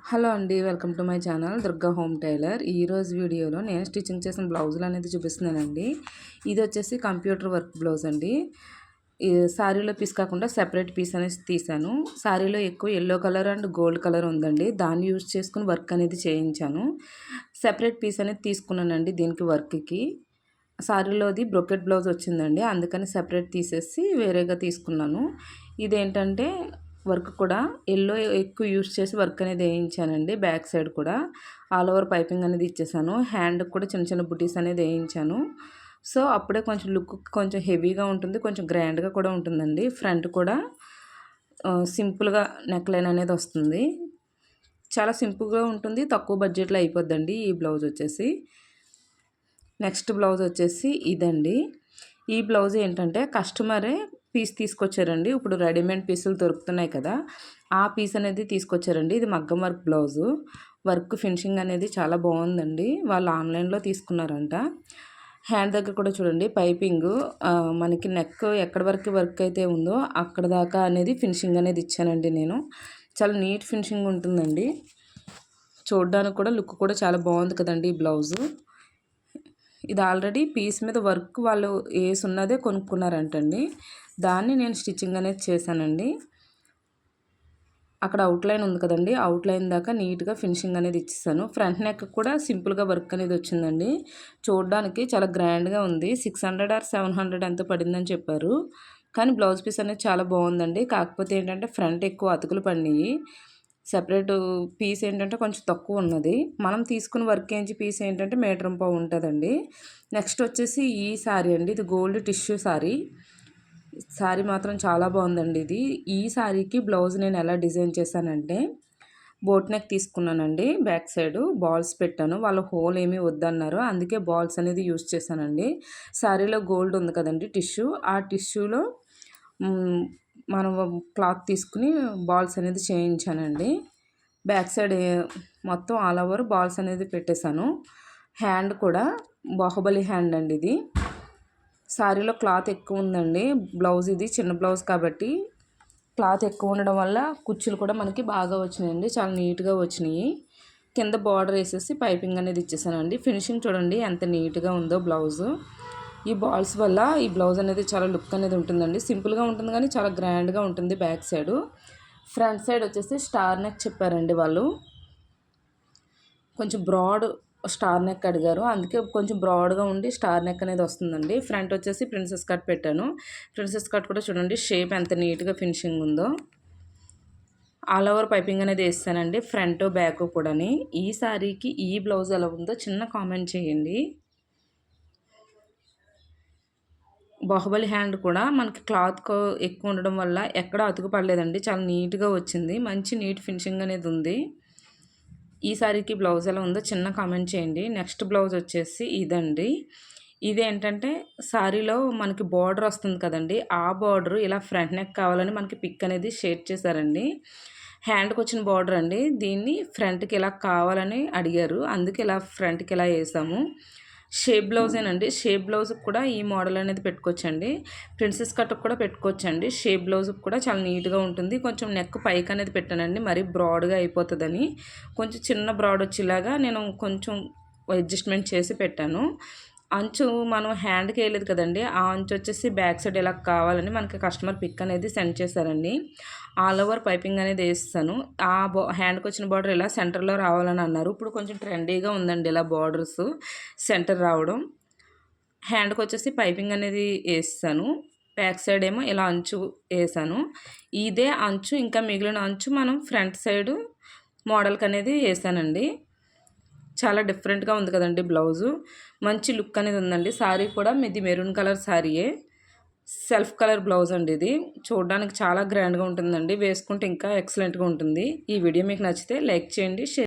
Hello అండి, welcome to my channel Durga home tailor. ఈరోజు వీడియోలో నేను స్టిచ్చింగ్ చేసిన బ్లౌజులు అనేది చూపిస్తున్నానండి. ఇది వచ్చేసి కంప్యూటర్ వర్క్ బ్లౌజ్ అండి. ఈ శారీలో పీస్ కాకుండా సెపరేట్ పీస్ అనేది తీసాను. శారీలో ఎక్కువ yellow colour and gold colour ఉందండి, దాన్ని యూజ్ చేసుకుని వర్క్ అనేది చేయించాను. సెపరేట్ పీస్ అనేది తీసుకున్నానండి దీనికి వర్క్కి. శారీలోది బ్రొకెట్ బ్లౌజ్ వచ్చిందండి, అందుకని సెపరేట్ తీసేసి వేరేగా తీసుకున్నాను. ఇదేంటంటే వర్క్ కూడా ఎల్లో ఎక్కువ యూజ్ చేసి వర్క్ అనేది వేయించానండి. బ్యాక్ సైడ్ కూడా ఆల్ ఓవర్ పైపింగ్ అనేది ఇచ్చేసాను. హ్యాండ్కి కూడా చిన్న చిన్న బుటీస్ అనేది వేయించాను. సో అప్పుడే కొంచెం లుక్ కొంచెం హెవీగా ఉంటుంది, కొంచెం గ్రాండ్గా కూడా ఉంటుందండి. ఫ్రంట్ కూడా సింపుల్గా నెక్ లైన్ అనేది వస్తుంది. చాలా సింపుల్గా ఉంటుంది, తక్కువ బడ్జెట్లో అయిపోద్దండి ఈ బ్లౌజ్ వచ్చేసి. నెక్స్ట్ బ్లౌజ్ వచ్చేసి ఇదండి. ఈ బ్లౌజ్ ఏంటంటే కస్టమరే పీస్ తీసుకొచ్చారండి. ఇప్పుడు రెడీమేడ్ పీసులు దొరుకుతున్నాయి కదా, ఆ పీస్ అనేది తీసుకొచ్చారండి. ఇది మగ్గం వర్క్ బ్లౌజు. వర్క్ ఫినిషింగ్ అనేది చాలా బాగుందండి. వాళ్ళు ఆన్లైన్లో తీసుకున్నారంట. హ్యాండ్ దగ్గర కూడా చూడండి పైపింగ్, మనకి నెక్ ఎక్కడి వరకు వర్క్ అయితే ఉందో అక్కడ దాకా అనేది ఫినిషింగ్ అనేది ఇచ్చానండి నేను. చాలా నీట్ ఫినిషింగ్ ఉంటుందండి. చూడడానికి కూడా లుక్ కూడా చాలా బాగుంది కదండి ఈ బ్లౌజు. ఇది ఆల్రెడీ పీస్ మీద వర్క్ వాళ్ళు వేసున్నదే కొనుక్కున్నారంటండి, దాన్ని నేను స్టిచ్చింగ్ అనేది చేశానండి. అక్కడ అవుట్లైన్ ఉంది కదండి, అవుట్లైన్ దాకా నీట్గా ఫినిషింగ్ అనేది ఇచ్చేసాను. ఫ్రంట్ నెక్ కూడా సింపుల్గా వర్క్ అనేది వచ్చిందండి. చూడడానికి చాలా గ్రాండ్గా ఉంది. 600 ఆర్ 700 ఎంతో పడిందని చెప్పారు. కానీ బ్లౌజ్ పీస్ అనేది చాలా బాగుందండి. కాకపోతే ఏంటంటే ఫ్రంట్ ఎక్కువ అతుకులు పడినాయి. సెపరేట్ పీస్ ఏంటంటే కొంచెం తక్కువ ఉన్నది. మనం తీసుకున్న వర్క్ ఏంచి పీస్ ఏంటంటే మీటర్ పావు ఉంటుందండి. నెక్స్ట్ వచ్చేసి ఈ శారీ అండి. ఇది గోల్డ్ టిష్యూ శారీ. శారీ మాత్రం చాలా బాగుందండి ఇది. ఈ శారీకి బ్లౌజ్ నేను ఎలా డిజైన్ చేశానంటే బోట్ నెక్ తీసుకున్నానండి. బ్యాక్ సైడ్ బాల్స్ పెట్టాను. వాళ్ళు హోల్ ఏమీ వద్దన్నారు, అందుకే బాల్స్ అనేది యూజ్ చేశానండి. శారీలో గోల్డ్ ఉంది కదండి టిష్యూ, ఆ టిష్యూలో మనం క్లాత్ తీసుకుని బాల్స్ అనేది చేయించానండి. బ్యాక్ సైడ్ మొత్తం ఆల్ ఓవర్ బాల్స్ అనేది పెట్టేశాను. హ్యాండ్ కూడా బాహుబలి హ్యాండ్ అండి ఇది. శారీలో క్లాత్ ఎక్కువ ఉందండి. బ్లౌజ్ ఇది చిన్న బ్లౌజ్ కాబట్టి క్లాత్ ఎక్కువ ఉండడం వల్ల కుచ్చులు కూడా మనకి బాగా వచ్చినాయండి, చాలా నీట్గా వచ్చినాయి. కింద బార్డర్ వేసేసి పైపింగ్ అనేది ఇచ్చేసానండి. ఫినిషింగ్ చూడండి ఎంత నీట్గా ఉందో బ్లౌజు. ఈ బాల్స్ వల్ల ఈ బ్లౌజ్ అనేది చాలా లుక్ అనేది ఉంటుందండి. సింపుల్గా ఉంటుంది కానీ చాలా గ్రాండ్గా ఉంటుంది బ్యాక్ సైడు. ఫ్రంట్ సైడ్ వచ్చేసి స్టార్ నెక్ చెప్పారండి వాళ్ళు. కొంచెం బ్రాడ్ స్టార్ నెక్ అడిగారు, అందుకే కొంచెం బ్రాడ్గా ఉండి స్టార్ నెక్ అనేది వస్తుందండి. ఫ్రంట్ వచ్చేసి ప్రిన్సెస్ కట్ పెట్టాను. ప్రిన్సెస్ కట్ కూడా చూడండి షేప్ ఎంత నీట్గా ఫినిషింగ్ ఉందో. ఆల్ ఓవర్ పైపింగ్ అనేది వేస్తానండి, ఫ్రంట్ బ్యాక్ కూడాని. ఈ శారీకి ఈ బ్లౌజ్ ఎలా ఉందో చిన్న కామెంట్ చేయండి. బాహుబలి హ్యాండ్ కూడా మనకి క్లాత్ ఎక్కువ ఉండడం వల్ల ఎక్కడ అతుకు పడలేదండి, చాలా నీట్గా వచ్చింది. మంచి నీట్ ఫినిషింగ్ అనేది ఉంది. ఈ శారీకి బ్లౌజ్ ఎలా ఉందో చిన్న కామెంట్ చేయండి. నెక్స్ట్ బ్లౌజ్ వచ్చేసి ఇదండి. ఇదేంటంటే శారీలో మనకి బార్డర్ వస్తుంది కదండి, ఆ బార్డర్ ఇలా ఫ్రంట్ నెక్ కావాలని మనకి పిక్ అనేది షేర్ చేశారండి. హ్యాండ్కి వచ్చిన బార్డర్ అండి, దీన్ని ఫ్రంట్కి ఇలా కావాలని అడిగారు, అందుకే ఇలా ఫ్రంట్కి ఇలా వేసాము. షేప్ బ్లౌజేనండి. షేప్ బ్లౌజ్కి కూడా ఈ మోడల్ అనేది పెట్టుకోవచ్చండి. ప్రిన్సెస్ కట్కి కూడా పెట్టుకోవచ్చండి. షేప్ బ్లౌజ్కి కూడా చాలా నీట్గా ఉంటుంది. కొంచెం నెక్ పైకి అనేది పెట్టానండి, మరీ బ్రాడ్గా అయిపోతుందని. కొంచెం చిన్న బ్రాడ్ వచ్చేలాగా నేను కొంచెం అడ్జస్ట్మెంట్ చేసి పెట్టాను. అంచు మనం హ్యాండ్కి వేయలేదు కదండి, ఆ అంచు వచ్చేసి బ్యాక్ సైడ్ ఇలా కావాలని మనకి కస్టమర్ పిక్ అనేది సెండ్ చేశారండి. ఆల్ ఓవర్ పైపింగ్ అనేది వేస్తాను. ఆ హ్యాండ్కి వచ్చిన బార్డర్ ఇలా సెంటర్లో రావాలని అన్నారు. ఇప్పుడు కొంచెం ట్రెండీగా ఉందండి ఇలా బార్డర్స్ సెంటర్ రావడం. హ్యాండ్కి వచ్చేసి పైపింగ్ అనేది వేస్తాను. బ్యాక్ సైడ్ ఏమో ఇలా అంచు వేసాను. ఇదే అంచు ఇంకా మిగిలిన అంచు మనం ఫ్రంట్ సైడ్ మోడల్కి అనేది వేసానండి. చాలా డిఫరెంట్గా ఉంది కదండి బ్లౌజు. మంచి లుక్ అనేది ఉందండి. శారీ కూడా మీది మెరూన్ కలర్ శారీయే, సెల్ఫ్ కలర్ బ్లౌజ్ అండి ఇది. చూడడానికి చాలా గ్రాండ్గా ఉంటుందండి, వేసుకుంటే ఇంకా ఎక్సలెంట్గా ఉంటుంది. ఈ వీడియో మీకు నచ్చితే లైక్ చేయండి, షేర్